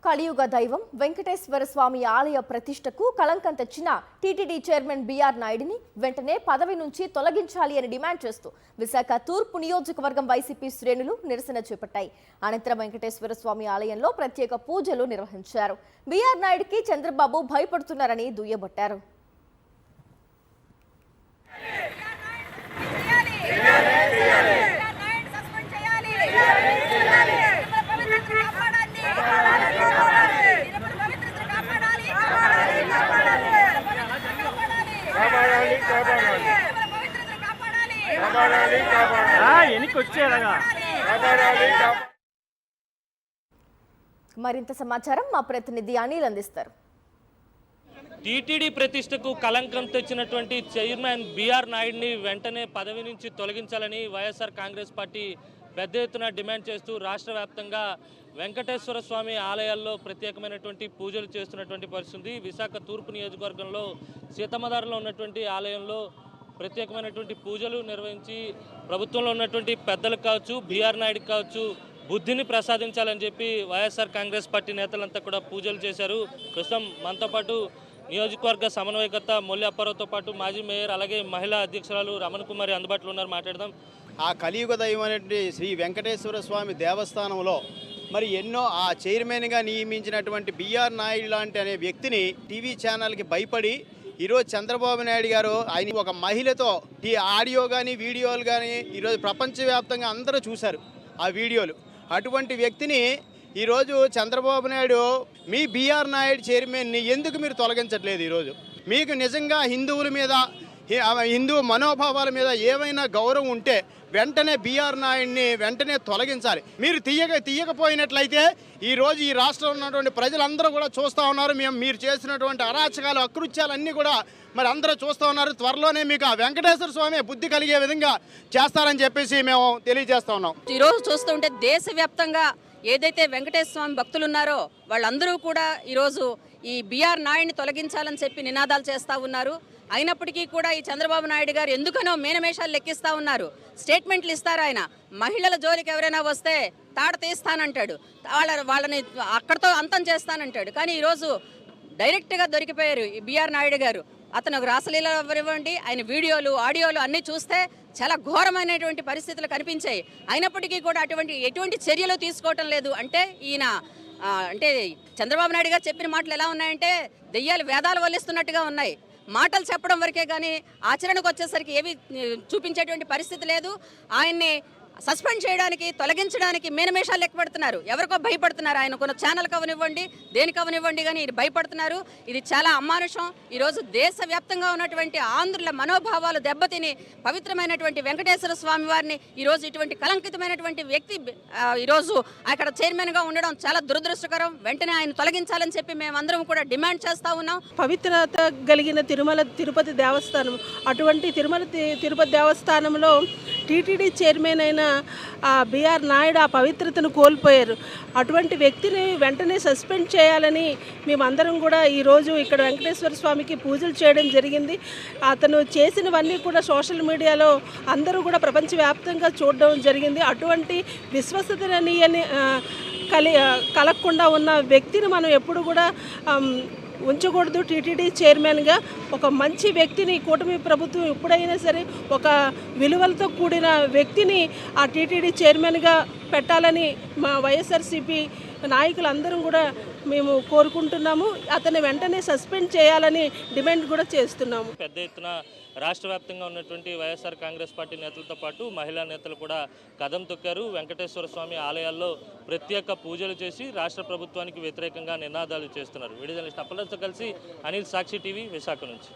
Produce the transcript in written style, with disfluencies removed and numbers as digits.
కలియుగ దైవం వెంకటేశ్వర స్వామి ఆలయ ప్రతిష్టకు కళంకం తెచ్చిన టీటీడీ చైర్మన్ బిఆర్ నాయుడిని వెంటనే పదవి నుంచి తొలగించాలి అని డిమాండ్ చేస్తూ విశాఖ తూర్పు నియోజకవర్గం వైసీపీ శ్రేణులు నిరసన చేపట్టాయి. అనంతరం వెంకటేశ్వర స్వామి ఆలయంలో ప్రత్యేక పూజలు నిర్వహించారు. బిఆర్ నాయుడికి చంద్రబాబు భయపడుతున్నారని దుయ్యబట్టారు. మరింత సమాచారం మా ప్రతినిధి అనిల్ అందిస్తారు. టీటీడీ ప్రతిష్టకు కలంకం తెచ్చినటువంటి చైర్మన్ బిఆర్ నాయుడిని వెంటనే పదవి నుంచి తొలగించాలని వైఎస్ఆర్ కాంగ్రెస్ పార్టీ పెద్ద ఎత్తున డిమాండ్ చేస్తూ రాష్ట్ర వ్యాప్తంగా వెంకటేశ్వర స్వామి ఆలయాల్లో ప్రత్యేకమైనటువంటి పూజలు చేస్తున్నటువంటి పరిస్థితి. విశాఖ తూర్పు నియోజకవర్గంలో సీతమ్మధారలో ఉన్నటువంటి ఆలయంలో ప్రత్యేకమైనటువంటి పూజలు నిర్వహించి ప్రభుత్వంలో ఉన్నటువంటి పెద్దలకు కావచ్చు, బిఆర్ నాయుడికి కావచ్చు బుద్ధిని ప్రసాదించాలని చెప్పి వైఎస్ఆర్ కాంగ్రెస్ పార్టీ నేతలంతా కూడా పూజలు చేశారు. ప్రస్తుతం మనతో పాటు నియోజకవర్గ సమన్వయకర్త మొల్లి అప్పారావుతో పాటు మాజీ మేయర్ అలాగే మహిళా అధ్యక్షురాలు రమణ కుమారి అందుబాటులో ఉన్నారు. మాట్లాడదాం. ఆ కలియుగ దైవం అనేటువంటి శ్రీ వెంకటేశ్వర స్వామి దేవస్థానంలో మరి ఎన్నో ఆ చైర్మన్గా నియమించినటువంటి బిఆర్ నాయుడు లాంటి అనే వ్యక్తిని టీవీ ఛానల్కి భయపడి ఈరోజు చంద్రబాబు నాయుడు గారు ఆయన ఒక మహిళతో ఈ ఆడియో కానీ వీడియోలు కానీ ఈరోజు ప్రపంచవ్యాప్తంగా అందరూ చూశారు ఆ వీడియోలు. అటువంటి వ్యక్తిని ఈరోజు చంద్రబాబు నాయుడు మీ బిఆర్ నాయుడు చైర్మన్ని ఎందుకు మీరు తొలగించట్లేదు? ఈరోజు మీకు నిజంగా హిందువుల మీద హిందూ మనోభావాల మీద ఏమైనా గౌరవం ఉంటే వెంటనే బిఆర్ నాయుడిని వెంటనే తొలగించాలి. మీరు తీయకపోయినట్లయితే ఈరోజు ఈ రాష్ట్రంలో ఉన్నటువంటి ప్రజలందరూ కూడా చూస్తూ ఉన్నారు. మీరు చేసినటువంటి అరాచకాలు అకృత్యాలన్నీ కూడా మరి అందరూ చూస్తూ ఉన్నారు. త్వరలోనే మీకు ఆ వెంకటేశ్వర స్వామి బుద్ధి కలిగే విధంగా చేస్తారని చెప్పేసి మేము తెలియజేస్తా ఉన్నాం. ఈరోజు చూస్తుంటే దేశవ్యాప్తంగా ఏదైతే వెంకటేశ్వర స్వామి భక్తులు ఉన్నారో వాళ్ళందరూ కూడా ఈరోజు ఈ బిఆర్ నాయుడిని తొలగించాలని చెప్పి నినాదాలు చేస్తూ ఉన్నారు. అయినప్పటికీ కూడా ఈ చంద్రబాబు నాయుడు గారు ఎందుకనో మేనమేషాలు లెక్కిస్తూ ఉన్నారు. స్టేట్మెంట్లు ఇస్తారు. ఆయన మహిళల జోలికి ఎవరైనా వస్తే తాడ తీస్తానంటాడు, వాళ్ళని అక్కడితో అంతం చేస్తానంటాడు. కానీ ఈరోజు డైరెక్ట్గా దొరికిపోయారు ఈ బిఆర్ నాయుడు గారు. అతను రాసలీల ఇవ్వండి, ఆయన వీడియోలు ఆడియోలు అన్నీ చూస్తే చాలా ఘోరమైనటువంటి పరిస్థితులు కనిపించాయి. అయినప్పటికీ కూడా ఎటువంటి చర్యలు తీసుకోవటం లేదు. అంటే ఈయన అంటే చంద్రబాబు నాయుడు గారు చెప్పిన మాటలు ఎలా ఉన్నాయంటే దెయ్యాలు వేదాలు వల్లిస్తున్నట్టుగా ఉన్నాయి. మాటలు చెప్పడం వరకే కానీ ఆచరణకు వచ్చేసరికి ఏవి చూపించేటువంటి పరిస్థితి లేదు. ఆయన్ని సస్పెండ్ చేయడానికి, తొలగించడానికి మేనమేషాలు లెక్క పెడుతున్నారు. ఎవరికో భయపడుతున్నారు. ఆయన కొన్ని ఛానల్ కవనివ్వండి, దేనికి అవనివ్వండి, కానీ ఇది భయపడుతున్నారు. ఇది చాలా అమానుషం. ఈరోజు దేశవ్యాప్తంగా ఉన్నటువంటి ఆంధ్రుల మనోభావాలు దెబ్బతిని పవిత్రమైనటువంటి వెంకటేశ్వర స్వామి వారిని ఈరోజు ఇటువంటి కలంకితమైనటువంటి వ్యక్తి ఈరోజు అక్కడ చైర్మన్గా ఉండడం చాలా దురదృష్టకరం. వెంటనే ఆయన తొలగించాలని చెప్పి మేమందరం కూడా డిమాండ్ చేస్తూ ఉన్నాం. పవిత్రత కలిగిన తిరుపతి దేవస్థానం, అటువంటి తిరుపతి దేవస్థానంలో టీటీడీ చైర్మన్ అయిన బిఆర్ నాయుడు ఆ పవిత్రతను కోల్పోయారు. అటువంటి వ్యక్తిని వెంటనే సస్పెండ్ చేయాలని మేమందరం కూడా ఈరోజు ఇక్కడ వెంకటేశ్వర స్వామికి పూజలు చేయడం జరిగింది. అతను చేసినవన్నీ కూడా సోషల్ మీడియాలో అందరూ కూడా ప్రపంచవ్యాప్తంగా చూడడం జరిగింది. అటువంటి విశ్వసనీయని కలగకుండా ఉన్న వ్యక్తిని మనం ఎప్పుడు కూడా ఉంచకూడదు. టీటీడీ చైర్మన్గా ఒక మంచి వ్యక్తిని కూటమి ప్రభుత్వం ఎప్పుడైనా సరే ఒక విలువలతో కూడిన వ్యక్తిని ఆ టీటీడీ చైర్మన్గా పెట్టాలని మా వైఎస్ఆర్సీపీ నాయకులందరం కూడా మేము కోరుకుంటున్నాము. అతన్ని వెంటనే సస్పెండ్ చేయాలని డిమాండ్ కూడా చేస్తున్నాము. పెద్ద ఎత్తున రాష్ట్ర వ్యాప్తంగా ఉన్నటువంటి వైఎస్ఆర్ కాంగ్రెస్ పార్టీ నేతలతో పాటు మహిళా నేతలు కూడా కదం తొక్కారు. వెంకటేశ్వర స్వామి ఆలయాల్లో ప్రత్యేక పూజలు చేసి రాష్ట్ర ప్రభుత్వానికి వ్యతిరేకంగా నినాదాలు చేస్తున్నారు. వీడియో జర్నలిస్ట్ అప్పలతో కలిసి అనిల్, సాక్షి టీవీ, విశాఖ నుంచి.